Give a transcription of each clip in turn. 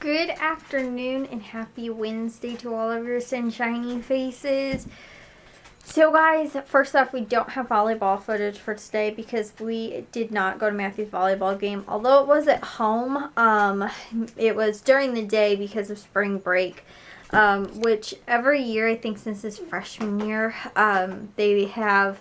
Good afternoon and happy Wednesday to all of your sunshiny faces. So guys, first off, we don't have volleyball footage for today because we did not go to Matthew's volleyball game. Although it was at home, it was during the day because of spring break. Which every year, I think since his freshman year, they have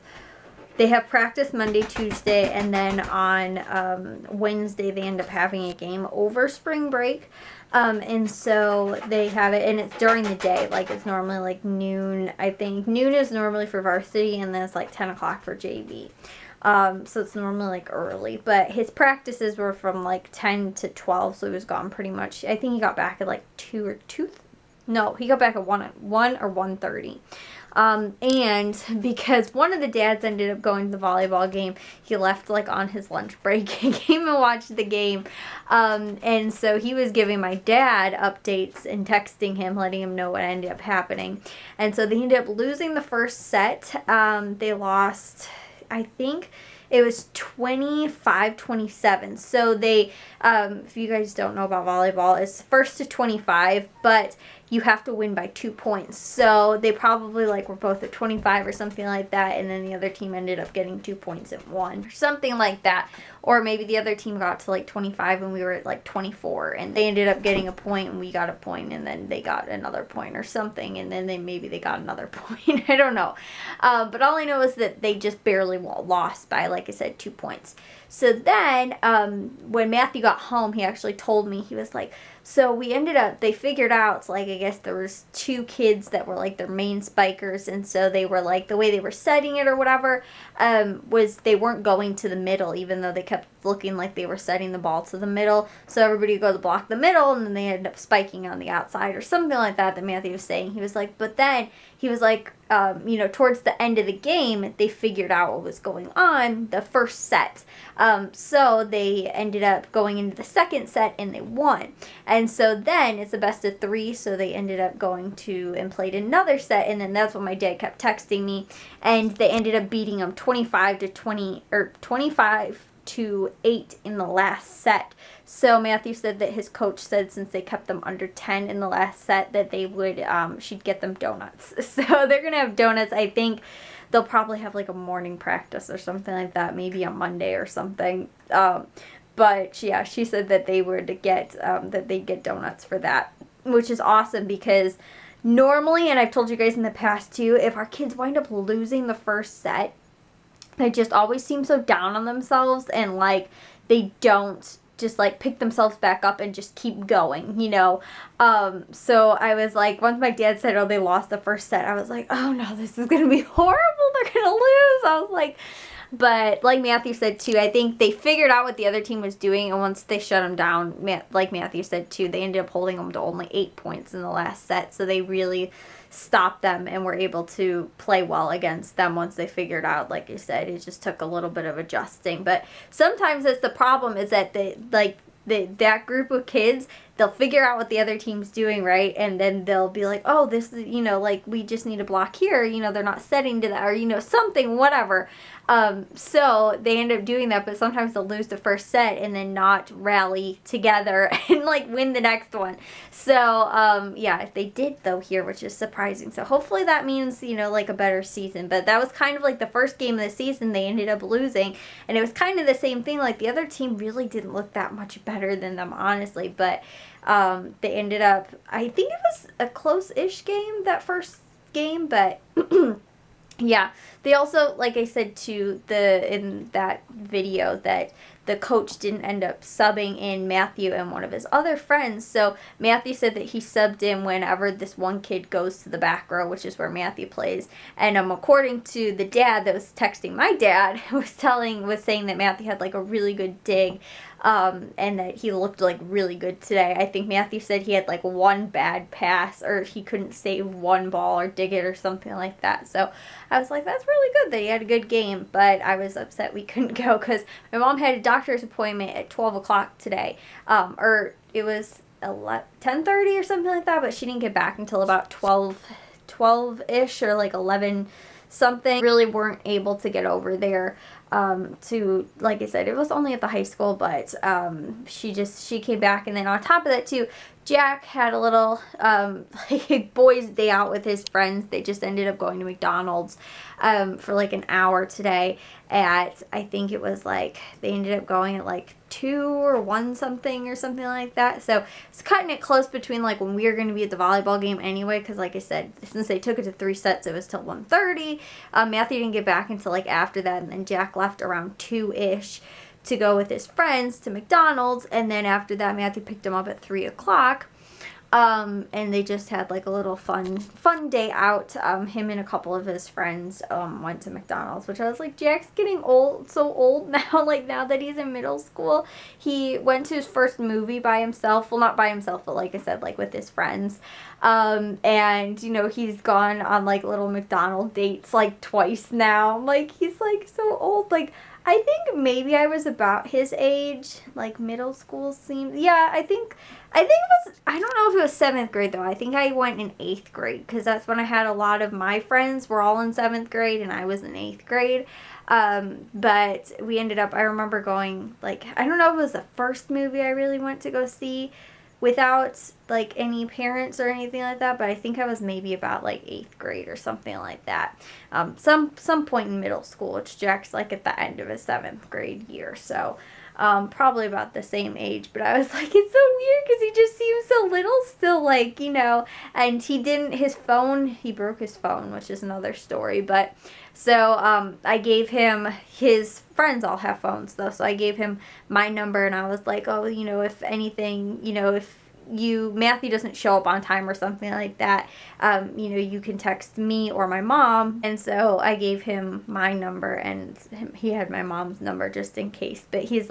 practice Monday, Tuesday, and then on Wednesday they end up having a game over spring break. And so they have it, and it's during the day. Like, it's normally like noon. I think noon is normally for varsity, and then it's like 10 o'clock for JV. So it's normally like early. But his practices were from like 10 to 12, so he was gone pretty much. I think he got back at like 2 or 2. No, he got back at 1 or 1:30. And because one of the dads ended up going to the volleyball game, he left like on his lunch break and came and watched the game. And so he was giving my dad updates and texting him, letting him know what ended up happening. And so they ended up losing the first set. They lost, I think it was 25-27. So they, if you guys don't know about volleyball, it's first to 25, but you have to win by 2 points. So they probably like were both at 25 or something like that, and then the other team ended up getting 2 points and won, or something like that. Or maybe the other team got to like 25 and we were at like 24, and they ended up getting a point and we got a point, and then they got another point or something, and then maybe they got another point. I don't know. But all I know is that they just barely lost by, like I said, 2 points. So then when Matthew got home, he actually told me, he was like, so we ended up, they figured out, like, I guess there was 2 kids that were like their main spikers, and so they were like, the way they were setting it or whatever, was they weren't going to the middle, even though they kept looking like they were setting the ball to the middle. So everybody would go to block the middle, and then they ended up spiking on the outside or something like that Matthew was saying. He was like, but then he was like, towards the end of the game, they figured out what was going on the first set. So they ended up going into the second set and they won. And so then it's a best of 3, so they ended up going to and played another set, and then that's what my dad kept texting me, and they ended up beating them 25-8 in the last set. So Matthew said that his coach said since they kept them under 10 in the last set that they would, she'd get them donuts. So they're going to have donuts. I think they'll probably have like a morning practice or something like that, maybe on Monday or something. But yeah, she said that they would get, that they'd get donuts for that, which is awesome because normally, and I've told you guys in the past too, if our kids wind up losing the first set, they just always seem so down on themselves, and like they don't just like pick themselves back up and just keep going, so I was like, once my dad said, oh, they lost the first set, I was like, oh no, this is gonna be horrible, they're gonna lose. I was like, but like Matthew said too, I think they figured out what the other team was doing, and once they shut them down, like Matthew said too, they ended up holding them to only 8 points in the last set, so they really stopped them and were able to play well against them once they figured out, like you said. It just took a little bit of adjusting, but sometimes that's the problem, is that that group of kids, they'll figure out what the other team's doing, right? And then they'll be like, oh, this is, like, we just need a block here, they're not setting to that, or, something, whatever. So they end up doing that, but sometimes they'll lose the first set and then not rally together and, like, win the next one. So, yeah, if they did, though, here, which is surprising. So hopefully that means, like, a better season. But that was kind of like the first game of the season they ended up losing, and it was kind of the same thing. Like, the other team really didn't look that much better than them, honestly, but they ended up, I think it was a close-ish game, that first game, but yeah, they also, like I said too, in that video, that the coach didn't end up subbing in Matthew and one of his other friends. So Matthew said that he subbed in whenever this one kid goes to the back row, which is where Matthew plays. And according to the dad that was texting my dad, was saying that Matthew had like a really good dig, and that he looked like really good today. I think Matthew said he had like one bad pass, or he couldn't save one ball or dig it or something like that. So I was like, that's really good that he had a good game, but I was upset we couldn't go because my mom had a doctor's appointment at 12 o'clock today, or it was 10:30 or something like that, but she didn't get back until about 12-ish or like 11 something. Really weren't able to get over there to, like I said, it was only at the high school, but she came back, and then on top of that too, Jack had a little like boys' day out with his friends. They just ended up going to McDonald's for like an hour today at, I think it was like, they ended up going at like 2 or 1 something or something like that. So it's cutting it close between like when we were going to be at the volleyball game anyway, because like I said, since they took it to 3 sets, it was till 1:30. Matthew didn't get back until like after that, and then Jack left around 2-ish to go with his friends to McDonald's, and then after that Matthew picked him up at 3 o'clock. And they just had like a little fun day out. Him and a couple of his friends went to McDonald's, which I was like, Jack's getting so old now, like now that he's in middle school. He went to his first movie by himself, well, not by himself, but like I said, like with his friends. And you know, he's gone on like little McDonald's dates like twice now. Like, he's like so old. Like, I think maybe I was about his age, like middle school seemed, yeah, I think it was, I don't know if it was 7th grade though. I think I went in 8th grade, because that's when I had a lot of my friends were all in 7th grade and I was in 8th grade. But we ended up, I remember going, like, I don't know if it was the first movie I really went to go see without like any parents or anything like that, but I think I was maybe about like 8th grade or something like that. Some point in middle school, which Jack's like at the end of his 7th grade year, so probably about the same age. But I was like, it's so weird because he just seems so little still, like, you know. And he broke his phone, which is another story. But so I gave him, his friends all have phones though, so I gave him my number, and I was like, oh, you know, if anything, you know, if Matthew doesn't show up on time or something like that, you know, you can text me or my mom. And so I gave him my number, and he had my mom's number just in case. But he's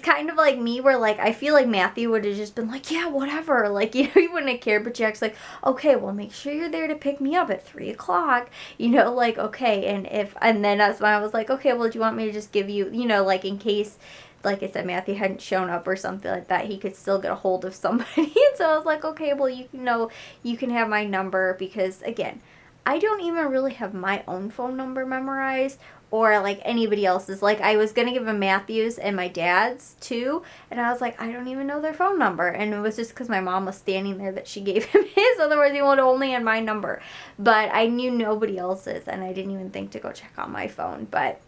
kind of like me, where like I feel like Matthew would have just been like, yeah, whatever, like, you know, he wouldn't have cared. But Jack's like, okay, well, make sure you're there to pick me up at 3 o'clock, you know, like, okay. And then that's when I was like, okay, well, do you want me to just give you, you know, like, in case, like I said, Matthew hadn't shown up or something like that, he could still get a hold of somebody. And so I was like, okay, well, you know, you can have my number, because again, I don't even really have my own phone number memorized, or like anybody else's. Like, I was gonna give him Matthew's and my dad's too, and I was like, I don't even know their phone number. And it was just because my mom was standing there that she gave him his, otherwise he would only had my number. But I knew nobody else's, and I didn't even think to go check on my phone. But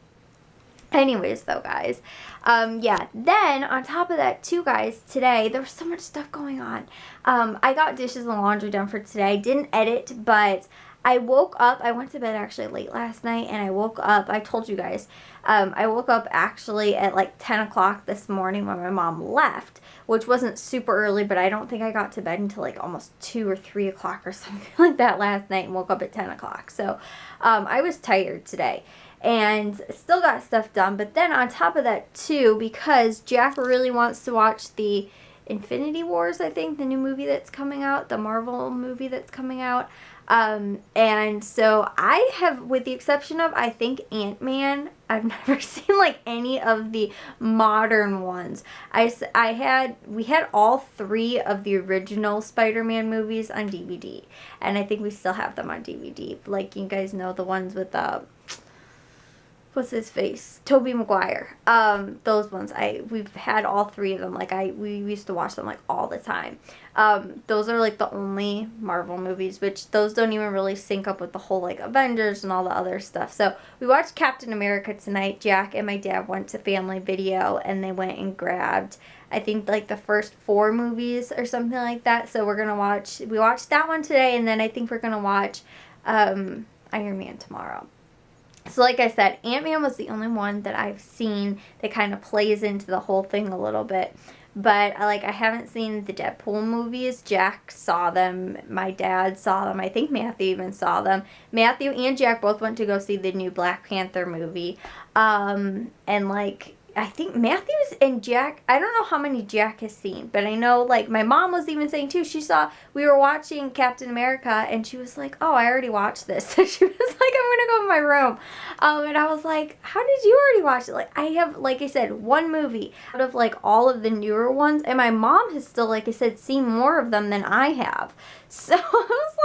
anyways though, guys, yeah, then on top of that too, guys, today there was so much stuff going on. I got dishes and laundry done for today. Didn't edit, but I woke up, I went to bed actually late last night, and I woke up, I told you guys, I woke up actually at like 10 o'clock this morning when my mom left, which wasn't super early, but I don't think I got to bed until like almost 2 or 3 o'clock or something like that last night, and woke up at 10 o'clock. So I was tired today, and still got stuff done. But then on top of that too, because Jack really wants to watch the Infinity Wars, I think, the new movie that's coming out, the Marvel movie that's coming out. And so I have, with the exception of, I think, Ant-Man, I've never seen like any of the modern ones. We had all 3 of the original Spider-Man movies on DVD, and I think we still have them on DVD. Like, you guys know the ones with what's his face? Tobey Maguire. Those ones, we've had all 3 of them. Like, we used to watch them like all the time. Those are like the only Marvel movies, which those don't even really sync up with the whole like Avengers and all the other stuff. So we watched Captain America tonight. Jack and my dad went to Family Video, and they went and grabbed, I think, like the first 4 movies or something like that. So we watched that one today, and then I think we're gonna watch Iron Man tomorrow. So like I said, Ant-Man was the only one that I've seen that kind of plays into the whole thing a little bit. But I haven't seen the Deadpool movies. Jack saw them. My dad saw them. I think Matthew even saw them. Matthew and Jack both went to go see the new Black Panther movie. And like, I think Matthews and Jack, I don't know how many Jack has seen, but I know, like, my mom was even saying too, we were watching Captain America, and she was like, oh, I already watched this. So she was like, I'm gonna go in my room. And I was like, how did you already watch it? Like, I have, like I said, 1 movie out of like all of the newer ones, and my mom has still, like I said, seen more of them than I have. So I was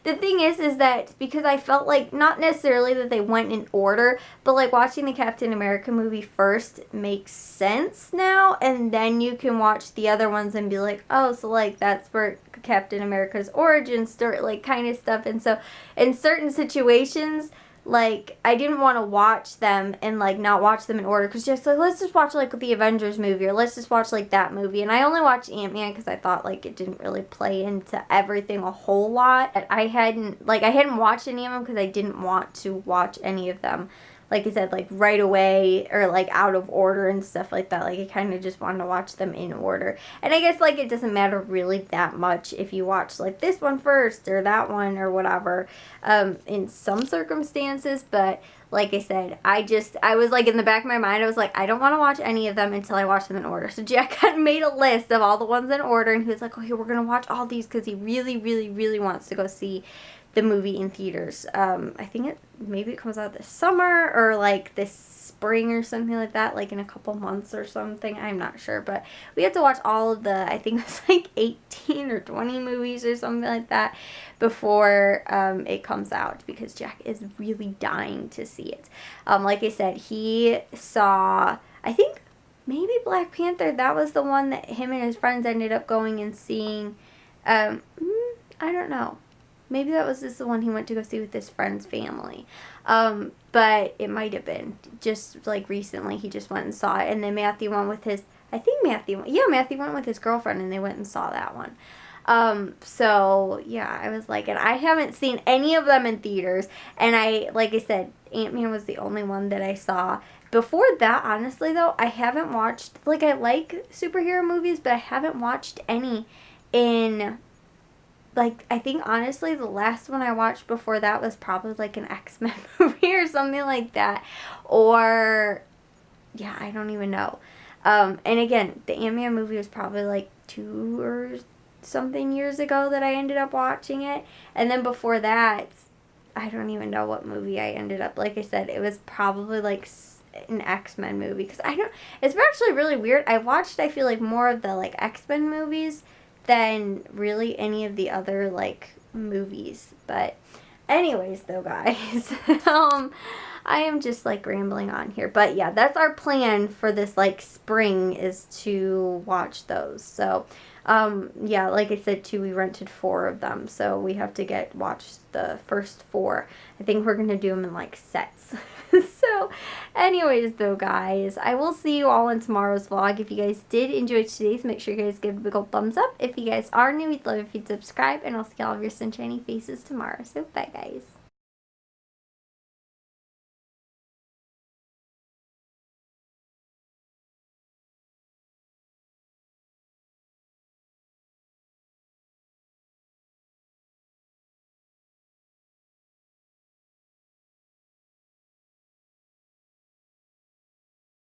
the thing is that because I felt like, not necessarily that they went in order, but like watching the Captain America movie first makes sense now, and then you can watch the other ones and be like, oh, so like that's where Captain America's origin story, like kind of stuff. And so in certain situations, like, I didn't want to watch them and, like, not watch them in order. Because just, like, let's just watch, like, the Avengers movie. Or let's just watch, like, that movie. And I only watched Ant-Man because I thought, like, it didn't really play into everything a whole lot. I hadn't watched any of them because I didn't want to watch any of them, like I said, like, right away or, like, out of order and stuff like that. Like, I kind of just wanted to watch them in order. And I guess, like, it doesn't matter really that much if you watch, like, this one first or that one or whatever, in some circumstances. But, like I said, I was, like, in the back of my mind, I was like, I don't want to watch any of them until I watch them in order. So Jack had made a list of all the ones in order, and he was like, okay, we're going to watch all these because he really, really, really wants to go see the movie in theaters. I think maybe it comes out this summer or like this spring or something like that, like in a couple months or something. I'm not sure, but we had to watch all of the, I think it was like 18 or 20 movies or something like that before it comes out, because Jack is really dying to see it. Like I said, he saw, I think maybe Black Panther. That was the one that him and his friends ended up going and seeing. I don't know. Maybe that was just the one he went to go see with his friend's family. But it might have been just like recently he just went and saw it. And then Matthew went with his, Matthew went with his girlfriend and they went and saw that one. So yeah, I was like, and I haven't seen any of them in theaters. And like I said, Ant-Man was the only one that I saw. Before that, honestly though, I haven't watched, like, I like superhero movies, but I haven't watched any in, like, I think, honestly, the last one I watched before that was probably, like, an X-Men movie or something like that. Or, yeah, I don't even know. And again, the Ant-Man movie was probably, like, 2 or something years ago that I ended up watching it. And then before that, I don't even know what movie I ended up, like I said, it was probably, like, an X-Men movie. Because it's actually really weird. I watched, I feel like, more of the, like, X-Men movies than really any of the other, like, movies. But anyways though, guys, I am just, like, rambling on here. But yeah, that's our plan for this, like, spring, is to watch those. So yeah, like I said too, we rented 4 of them, so we have to watch the first 4. I think we're gonna do them in, like, sets. So anyways though, guys, I will see you all in tomorrow's vlog. If you guys did enjoy today's, make sure you guys give a big old thumbs up. If you guys are new, we'd love if you'd subscribe, and I'll see all of your sunshiny faces tomorrow. So bye, guys.